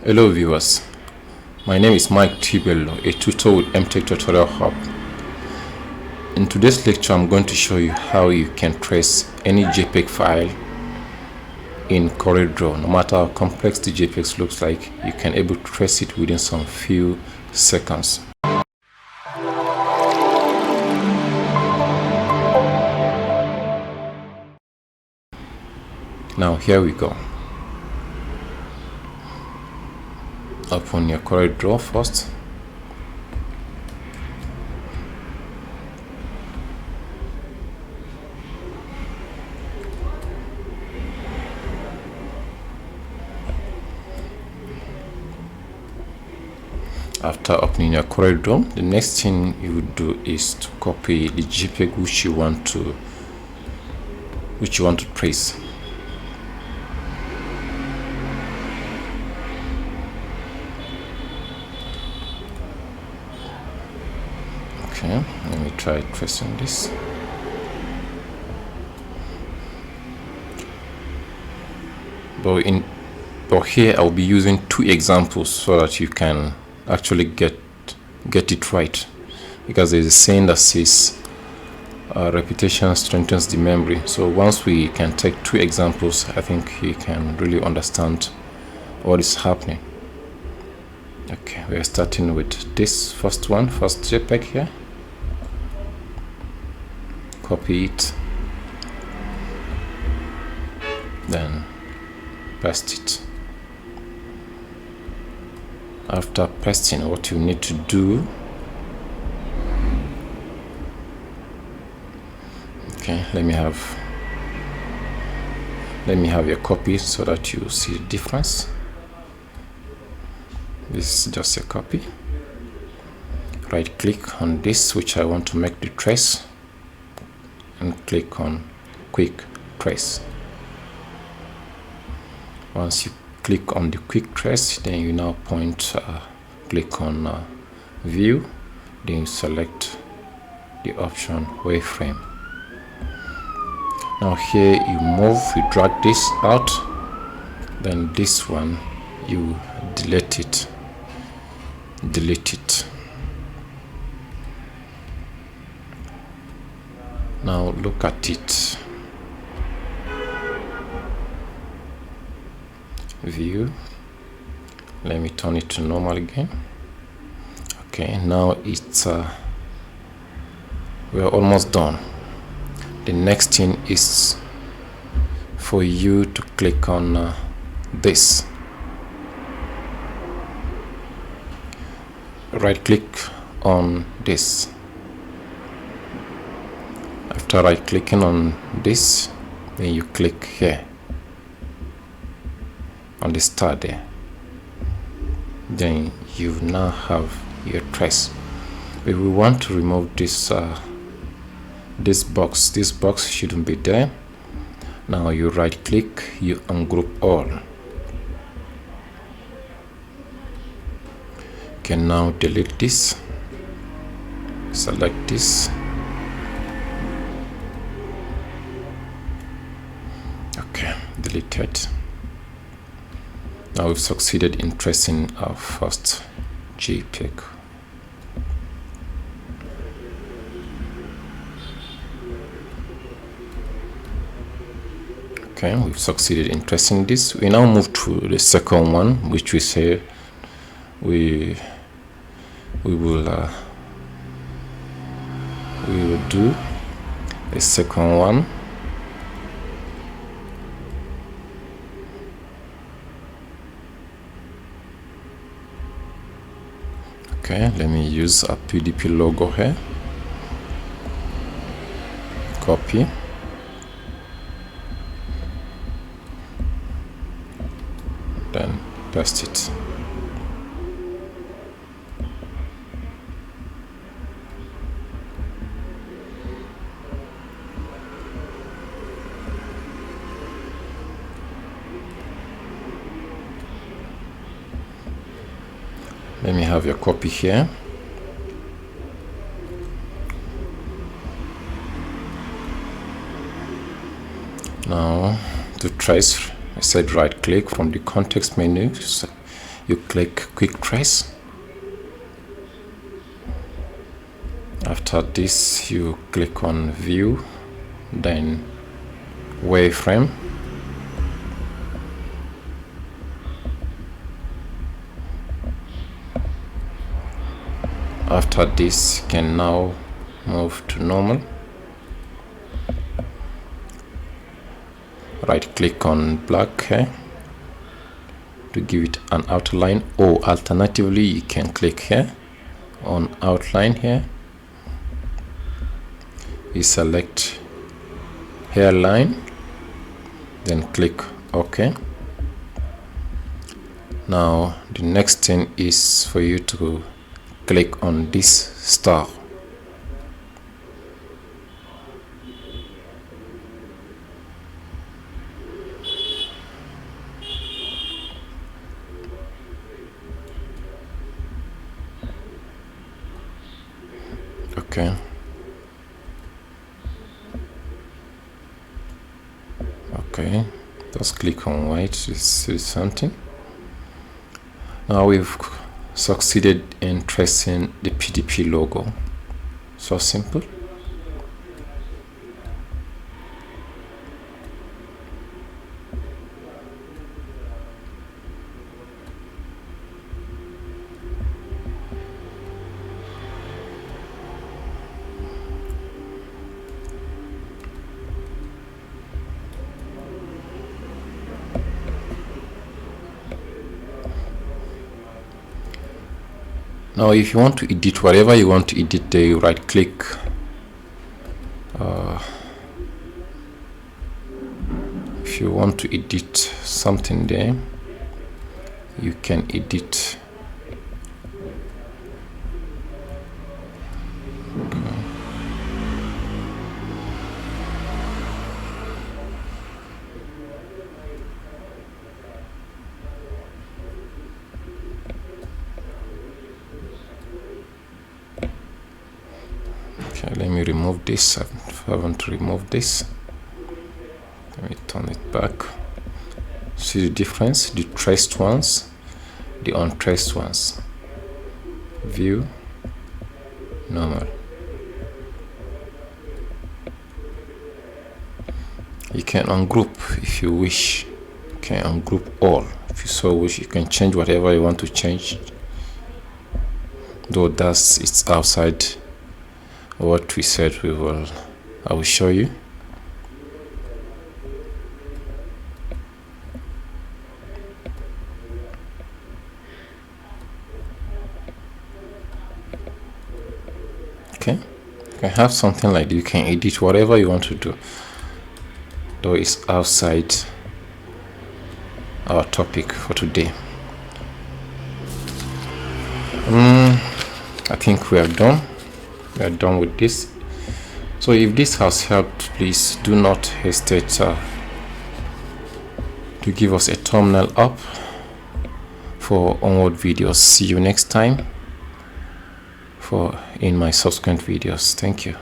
Hello viewers, my name is Mike Tibello, a tutor with MTECH Tutorial Hub. In today's lecture, I'm going to show you how you can trace any JPEG file in CorelDraw. No matter how complex the JPEG looks like, you can able to trace it within some few seconds. Now here we go. Open your CorelDraw first. After opening your CorelDraw, the next thing you would do is to copy the JPEG which you want to trace. Okay, let me try tracing this. But here I'll be using two examples so that you can actually get it right, because there's a saying that says repetition strengthens the memory. So once we can take two examples, I think you can really understand what is happening. Okay, we are starting with this first JPEG here. Copy it, then paste it. After pasting, what you need to do, okay, let me have your copy so that you see the difference. This is just a copy. Right click on this which I want to make the trace, and click on quick trace. Once you click on the quick trace, then you now click on view, then you select the option wireframe. Now here you drag this out, then this one you delete it. Now look at it. View. Let me turn it to normal again. Okay, now it's we're almost done. The next thing is for you to click on this. Right click on this. After right clicking on this, then you click here on the star there. Then you now have your trace. If we want to remove this box shouldn't be there. Now you right click, you ungroup all. You can now delete this, select this. Okay, deleted. Now we've succeeded in tracing our first JPEG. Okay, we've succeeded in tracing this. We now move to the second one, which we say we will do the second one. Okay, let me use a PDP logo here. Copy. Then paste it. Let me have your copy here. Now to trace, I said right click from the context menu, you click quick trace. After this, you click on view, then wireframe. After this, you can now move to normal. Right click on black here to give it an outline, or alternatively you can click here on outline here. You select hairline, then click OK. Now the next thing is for you to click on this star. Okay. Okay, just click on white to see something. Now we've succeeded in tracing the PDP logo. So simple. Now if you want to edit whatever you want to edit there, you right click if you want to edit something there, you can edit. Okay, let me remove this. I haven't removed this. Let me turn it back. See the difference? The traced ones, the untraced ones. View, normal. You can ungroup if you wish. You can ungroup all if you so wish. You can change whatever you want to change, though it's outside what we said I will show you. Okay, you can have something like that. You can edit whatever you want to do, though it's outside our topic for today. I think we are done. We are done with this. So if this has helped, please do not hesitate to give us a thumbnail up for onward videos. See you next time in my subsequent videos. Thank you.